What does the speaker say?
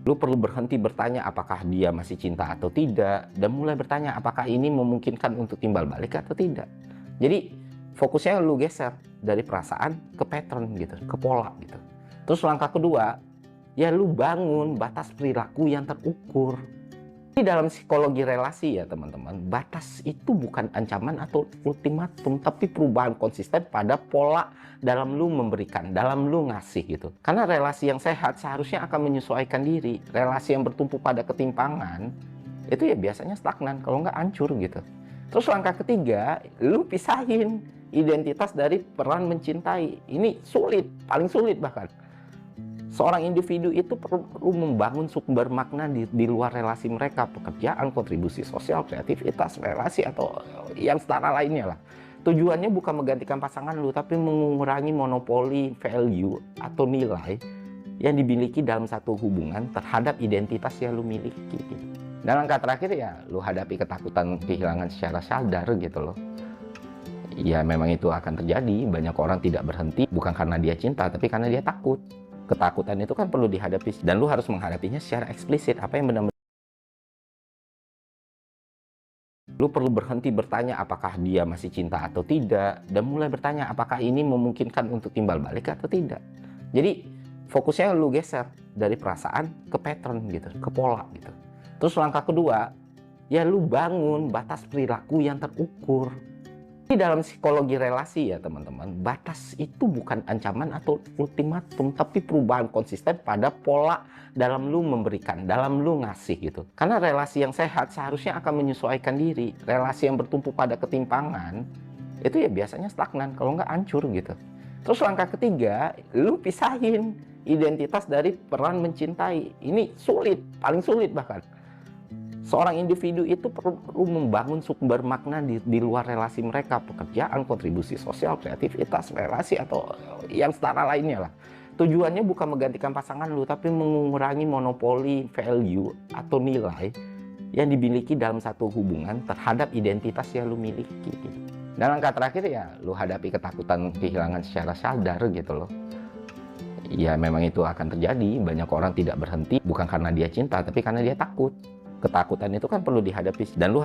Lu perlu berhenti bertanya apakah dia masih cinta atau tidak, dan mulai bertanya apakah ini memungkinkan untuk timbal balik atau tidak. Jadi fokusnya lu geser dari perasaan ke pattern gitu, ke pola gitu. Terus langkah kedua, ya lu bangun batas perilaku yang terukur. Di dalam psikologi relasi ya teman-teman, batas itu bukan ancaman atau ultimatum, tapi perubahan konsisten pada pola dalam lu memberikan, dalam lu ngasih gitu. Karena relasi yang sehat seharusnya akan menyesuaikan diri. Relasi yang bertumpu pada ketimpangan, itu ya biasanya stagnan, kalau nggak hancur gitu. Terus langkah ketiga, lu pisahin identitas dari peran mencintai. Ini sulit, paling sulit bahkan. Seorang individu itu perlu membangun sumber makna di luar relasi mereka, pekerjaan, kontribusi sosial, kreativitas, relasi, atau yang setara lainnya lah. Tujuannya bukan menggantikan pasangan lu, tapi mengurangi monopoli value atau nilai yang dimiliki dalam satu hubungan terhadap identitas yang lu miliki. Dan langkah terakhir ya, lu hadapi ketakutan kehilangan secara sadar gitu loh. Ya memang itu akan terjadi, banyak orang tidak berhenti bukan karena dia cinta, tapi karena dia takut. Ketakutan itu kan perlu dihadapi, dan lu harus menghadapinya secara eksplisit. Apa yang benar-benar lu perlu berhenti bertanya apakah dia masih cinta atau tidak, dan mulai bertanya apakah ini memungkinkan untuk timbal balik atau tidak. Jadi fokusnya lu geser dari perasaan ke pattern gitu, ke pola gitu. Terus langkah kedua, ya lu bangun batas perilaku yang terukur. Di dalam psikologi relasi ya teman-teman, batas itu bukan ancaman atau ultimatum, tapi perubahan konsisten pada pola dalam lu memberikan, dalam lu ngasih gitu. Karena relasi yang sehat seharusnya akan menyesuaikan diri. Relasi yang bertumpu pada ketimpangan, itu ya biasanya stagnan, kalau nggak hancur gitu. Terus langkah ketiga, lu pisahin identitas dari peran mencintai. Ini sulit, paling sulit bahkan. Seorang individu itu perlu membangun sumber makna di luar relasi mereka, pekerjaan, kontribusi sosial, kreativitas, relasi, atau yang setara lainnya lah. Tujuannya bukan menggantikan pasangan lu, tapi mengurangi monopoli value atau nilai yang dimiliki dalam satu hubungan terhadap identitas yang lu miliki. Dan langkah terakhir ya, lu hadapi ketakutan kehilangan secara sadar gitu loh. Ya memang itu akan terjadi, banyak orang tidak berhenti bukan karena dia cinta, tapi karena dia takut. Ketakutan itu kan perlu dihadapi, dan lu